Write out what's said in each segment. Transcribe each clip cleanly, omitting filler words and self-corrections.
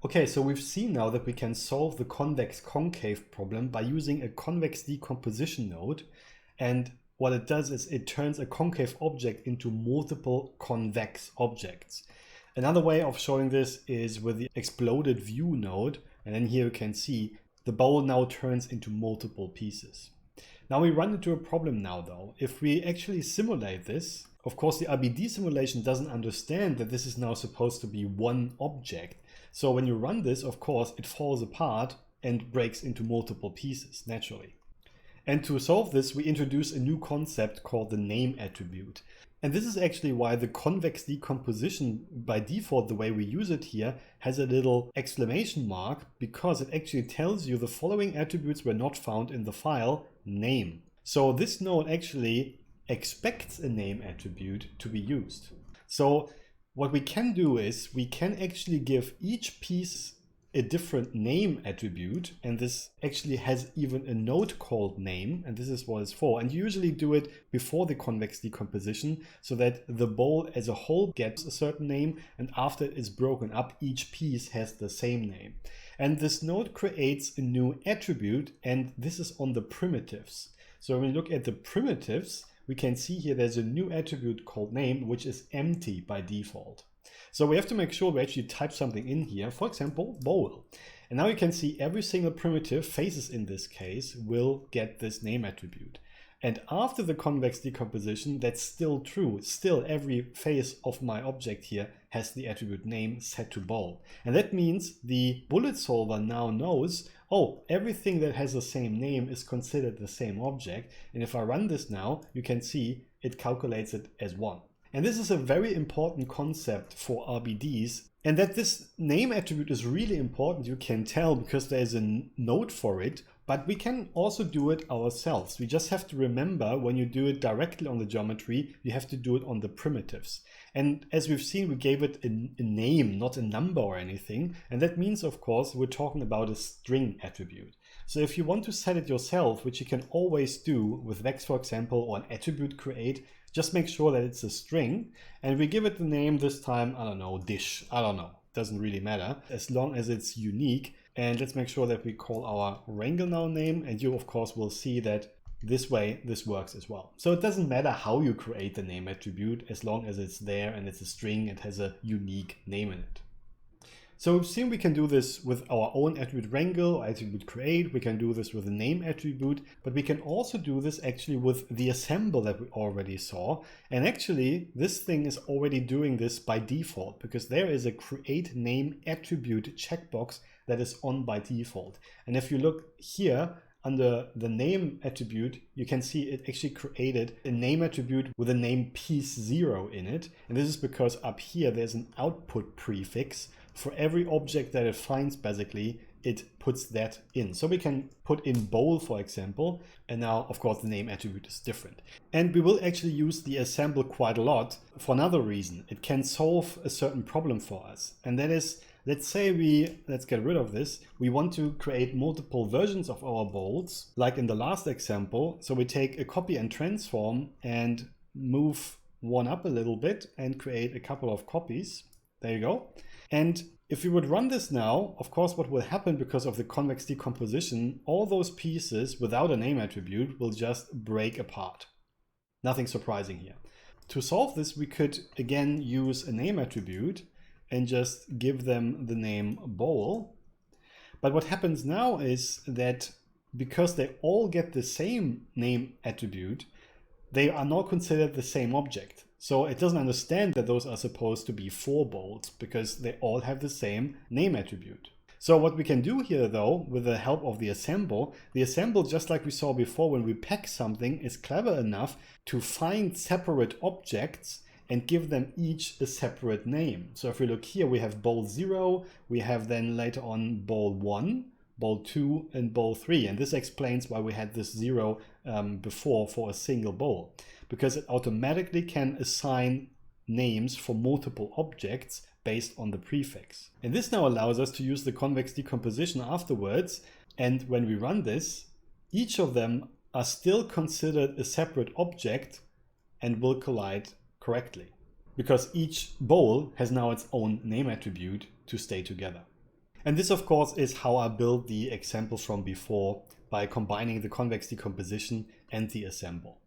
Okay, so we've seen now that we can solve the convex-concave problem by using a convex decomposition node. And what it does is it turns a concave object into multiple convex objects. Another way of showing this is with the exploded view node. And then here you can see the bowl now turns into multiple pieces. Now we run into a problem now though. If we actually simulate this, of course the RBD simulation doesn't understand that this is now supposed to be one object. So when you run this, of course, it falls apart and breaks into multiple pieces naturally. And to solve this, we introduce a new concept called the name attribute. And this is actually why the convex decomposition, by default, the way we use it here, has a little exclamation mark, because it actually tells you the following attributes were not found in the file name. So this node actually expects a name attribute to be used. So what we can do is we can actually give each piece a different name attribute, and this actually has even a node called name, and this is what it's for. And you usually do it before the convex decomposition so that the bowl as a whole gets a certain name, and after it is broken up, each piece has the same name. And this node creates a new attribute, and this is on the primitives. So when we look at the primitives, we can see here there's a new attribute called name, which is empty by default. So we have to make sure we actually type something in here, for example, bowl. And now you can see every single primitive, faces in this case, will get this name attribute. And after the convex decomposition, that's still true. Still, every face of my object here has the attribute name set to bowl. And that means the bullet solver now knows, oh, everything that has the same name is considered the same object. And if I run this now, you can see it calculates it as 1. And this is a very important concept for RBDs. And that this name attribute is really important, you can tell, because there's a node for it. But we can also do it ourselves. We just have to remember, when you do it directly on the geometry, you have to do it on the primitives. And as we've seen, we gave it a name, not a number or anything. And that means, of course, we're talking about a string attribute. So if you want to set it yourself, which you can always do with Vex, for example, or an attribute create, just make sure that it's a string. And we give it the name this time, I don't know, dish. I don't know. Doesn't really matter, as long as it's unique. And let's make sure that we call our wrangle now name, and you of course will see that this way this works as well. So it doesn't matter how you create the name attribute, as long as it's there and it's a string, it has a unique name in it. So we've seen we can do this with our own attribute wrangle or attribute create. We can do this with a name attribute, but we can also do this actually with the assemble that we already saw. And actually this thing is already doing this by default, because there is a create name attribute checkbox that is on by default. And if you look here under the name attribute, you can see it actually created a name attribute with a name piece 0 in it. And this is because up here there's an output prefix. For every object that it finds, basically, it puts that in. So we can put in bowl, for example, and now, of course, the name attribute is different. And we will actually use the assemble quite a lot for another reason. It can solve a certain problem for us. And that is, let's say let's get rid of this. We want to create multiple versions of our bowls, like in the last example. So we take a copy and transform and move one up a little bit and create a couple of copies. There you go. And if we would run this now, of course, what will happen because of the convex decomposition, all those pieces without a name attribute will just break apart. Nothing surprising here. To solve this, we could again use a name attribute and just give them the name bowl. But what happens now is that because they all get the same name attribute, they are now considered the same object. So it doesn't understand that those are supposed to be 4 bowls because they all have the same name attribute. So what we can do here though, with the help of the assemble, just like we saw before when we pack something, is clever enough to find separate objects and give them each a separate name. So if we look here, we have bowl 0, we have then later on bowl 1, bowl 2 and bowl 3. And this explains why we had this 0 before for a single bowl, because it automatically can assign names for multiple objects based on the prefix. And this now allows us to use the convex decomposition afterwards. And when we run this, each of them are still considered a separate object and will collide correctly, because each bowl has now its own name attribute to stay together. And this, of course, is how I built the example from before by combining the convex decomposition and the assemble.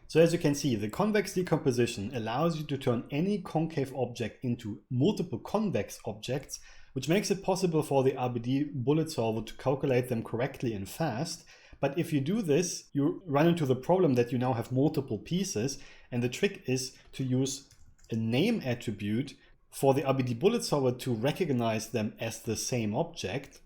So as you can see, the convex decomposition allows you to turn any concave object into multiple convex objects, which makes it possible for the RBD bullet solver to calculate them correctly and fast. But if you do this, you run into the problem that you now have multiple pieces, and the trick is to use a name attribute for the RBD bullet solver to recognize them as the same object,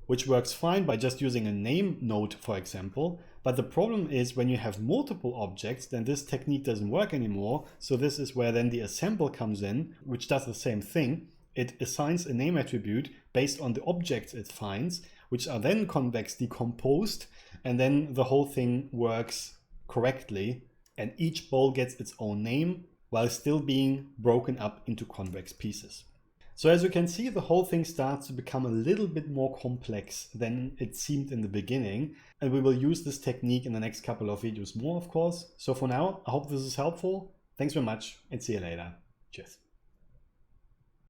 which works fine by just using a name node, for example. But the problem is when you have multiple objects, then this technique doesn't work anymore. So this is where then the assemble comes in, which does the same thing. It assigns a name attribute based on the objects it finds, which are then convex decomposed, and then the whole thing works correctly, and each bowl gets its own name while still being broken up into convex pieces. So as you can see, the whole thing starts to become a little bit more complex than it seemed in the beginning, and we will use this technique in the next couple of videos more, of course. So for now, I hope this is helpful. Thanks very much, and see you later. Cheers.